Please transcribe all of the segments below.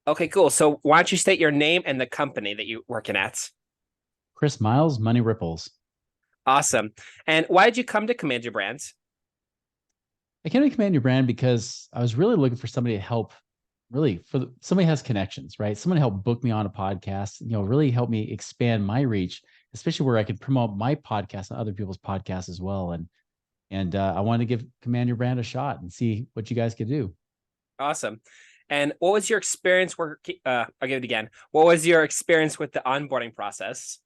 Okay, cool. So why don't you state your name and the company that you're working at? Chris Miles, Money Ripples. Awesome. And why did you come to Command Your Brands? I came to Command Your Brand because I was really looking for somebody to help, really, somebody has connections, right? Someone to help book me on a podcast, really help me expand my reach, especially where I could promote my podcast and other people's podcasts as well. And I wanted to give Command Your Brand a shot and see what you guys could do. Awesome. And what was your experience working? I'll give it again. What was your experience with the onboarding process?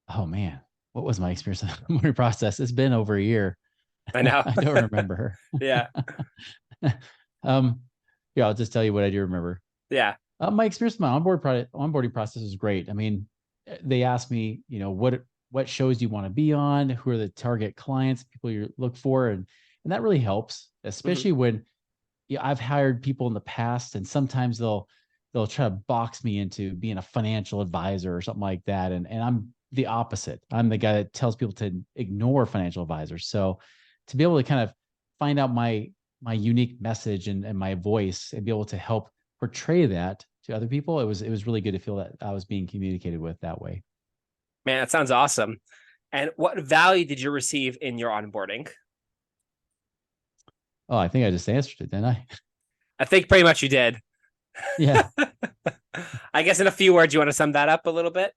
Oh man, what was my experience in the morning process? It's been over a year. I know. I don't remember. Yeah. um, yeah, I'll just tell you what I do remember. Yeah. My experience with my onboarding process is great. I mean, they asked me, what shows do you want to be on? Who are the target clients, people you look for, and that really helps, Hmm. especially when I've hired people in the past, and sometimes they'll try to box me into being a financial advisor or something like that, and I'm the opposite. I'm the guy that tells people to ignore financial advisors. So to be able to kind of find out my unique message and my voice and be able to help portray that to other people, it was really good to feel that I was being communicated with that way. Man, that sounds awesome. And what value did you receive in your onboarding? Oh, I think I just answered it, didn't I? I think pretty much you did. Yeah. I guess in a few words, you want to sum that up a little bit?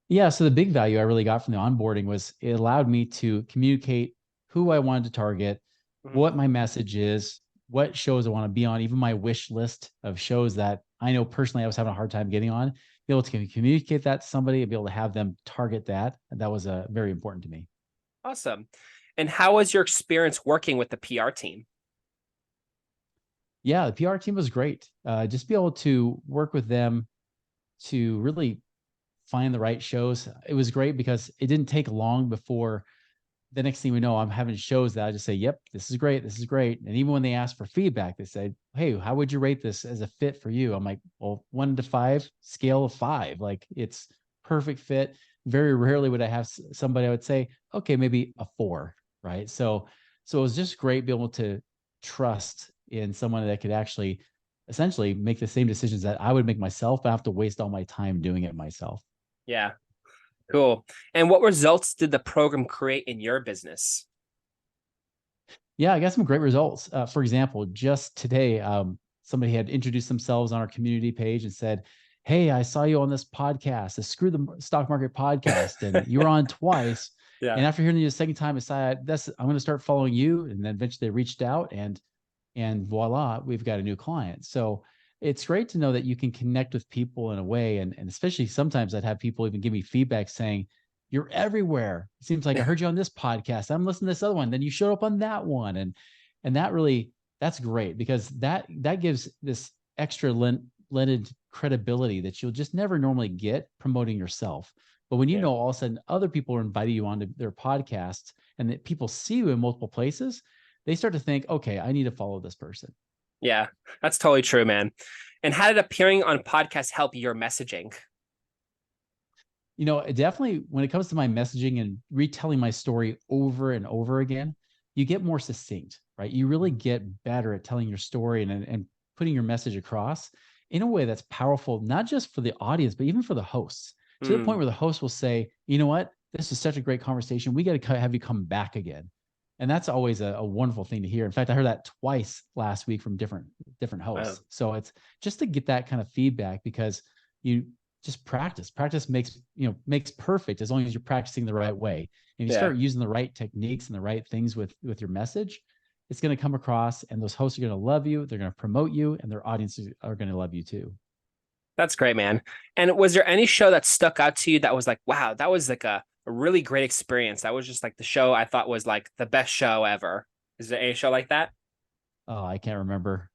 Yeah. So the big value I really got from the onboarding was it allowed me to communicate who I wanted to target, Mhm. what my message is, what shows I want to be on, even my wish list of shows that I know personally I was having a hard time getting on, be able to communicate that to somebody and be able to have them target that. And that was very important to me. Awesome. And how was your experience working with the PR team? Yeah. The PR team was great. Just be able to work with them to really find the right shows. It was great because it didn't take long before the next thing we know, I'm having shows that I just say, yep, this is great. This is great. And even when they ask for feedback, they say, hey, how would you rate this as a fit for you? I'm like, well, 1 to 5, scale of 5. Like it's perfect fit. Very rarely would I have somebody I would say, okay, maybe a 4. Right. So it was just great being able to trust in someone that could actually essentially make the same decisions that I would make myself, but I have to waste all my time doing it myself. Yeah, cool. And what results did the program create in your business? Yeah, I got some great results. For example, just today, somebody had introduced themselves on our community page and said, hey, I saw you on this podcast, the Screw the Stock Market podcast, and you were on twice. Yeah. And after hearing you the second time, I decided I'm going to start following you. And then eventually they reached out and voila, we've got a new client. So it's great to know that you can connect with people in a way. And especially sometimes I'd have people even give me feedback saying, you're everywhere. It seems like I heard you on this podcast. I'm listening to this other one. Then you showed up on that one. And that really, that's great because that gives this extra lended credibility that you'll just never normally get promoting yourself. But when you Yeah. know all of a sudden other people are inviting you onto their podcasts and that people see you in multiple places, they start to think, okay, I need to follow this person. Yeah, that's totally true, man. And how did appearing on podcasts help your messaging? Definitely when it comes to my messaging and retelling my story over and over again, you get more succinct, right? You really get better at telling your story and putting your message across in a way that's powerful, not just for the audience, but even for the hosts, to the point Mm, where the host will say, you know what? This is such a great conversation. We got to have you come back again. And that's always a wonderful thing to hear. In fact, I heard that twice last week from different wow. hosts. So it's just to get that kind of feedback because you just practice. Practice makes perfect as long as you're practicing the right way. And you Yeah, start using the right techniques and the right things with your message, it's going to come across and those hosts are going to love you, they're going to promote you, and their audiences are going to love you too. that's great, man. And was there any show that stuck out to you that was like, wow, that was like a really great experience? That was just like the show I thought was like the best show ever. Is there any show like that? Oh, I can't remember.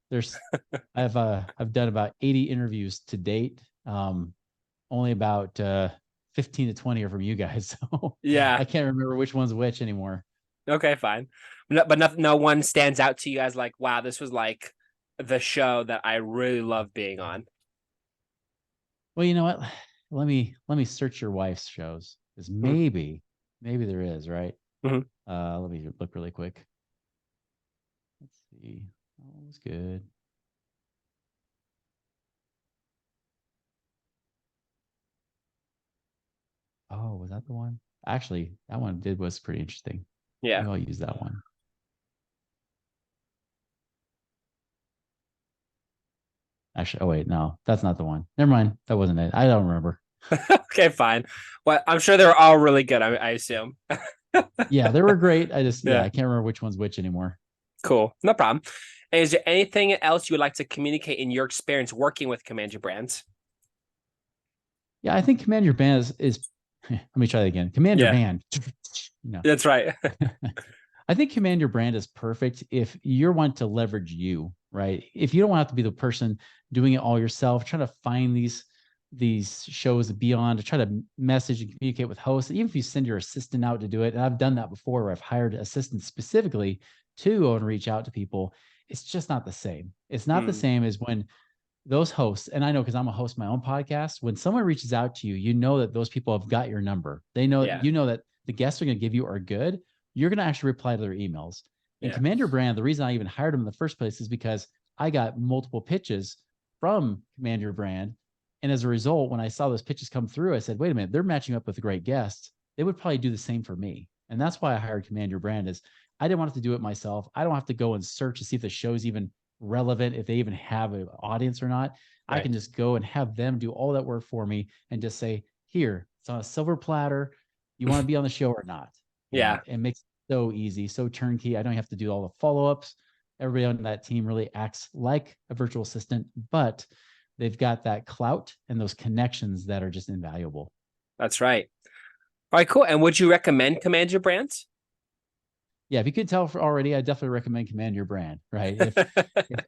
I've done about 80 interviews to date. Only about 15 to 20 are from you guys. So Yeah. I can't remember which one's which anymore. Okay, fine. No one stands out to you as like, wow, this was like the show that I really love being on. Well, you know what? Let me search your wife's shows because maybe there is, right? Let me look really quick. Let's see. Oh, it was good. that the one? Actually, that one was pretty interesting. Yeah. Maybe I'll use that one. Actually, oh wait, no, that's not the one. Never mind. That wasn't it. I don't remember. Okay, fine. Well, I'm sure they're all really good. I assume. Yeah, they were great. I Yeah. can't remember which one's which anymore. Cool. No problem. And is there anything else you would like to communicate in your experience working with Command Your Brands? Yeah, I think Command Your Band is let me try that again. Command Your Band. No. That's right. I think Command Your Brand is perfect if you're wanting to leverage you, right? If you don't want to be the person doing it all yourself, trying to find these shows to be on, to try to message and communicate with hosts, even if you send your assistant out to do it. And I've done that before where I've hired assistants specifically to go and reach out to people. It's just not the same. It's not the same as when those hosts, and I know because I'm a host of my own podcast, when someone reaches out to you, you know that those people have got your number. They know, you know that the guests are going to give you are good. You're going to actually reply to their emails. And Command Your Brand, the reason I even hired them in the first place is because I got multiple pitches from Command Your Brand. And as a result, when I saw those pitches come through, I said, wait a minute, they're matching up with great guests. They would probably do the same for me. And that's why I hired Command Your Brand. Is I didn't want to do it myself. I don't have to go and search to see if the show's even relevant, if they even have an audience or not. Right. I can just go and have them do all that work for me and just say, here, it's on a silver platter. You want to be on the show or not? Yeah. It makes it so easy, so turnkey. I don't have to do all the follow-ups. Everybody on that team really acts like a virtual assistant, but they've got that clout and those connections that are just invaluable. That's right. All right, cool. And would you recommend Command Your Brands? Yeah, if you could tell already, I definitely recommend Command Your Brand, right? If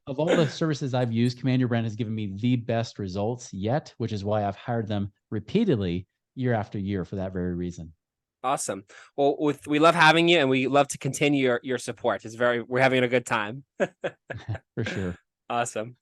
of all the services I've used, Command Your Brand has given me the best results yet, which is why I've hired them repeatedly year after year for that very reason. Awesome. Well, we love having you, and we love to continue your support. We're having a good time. For sure. Awesome.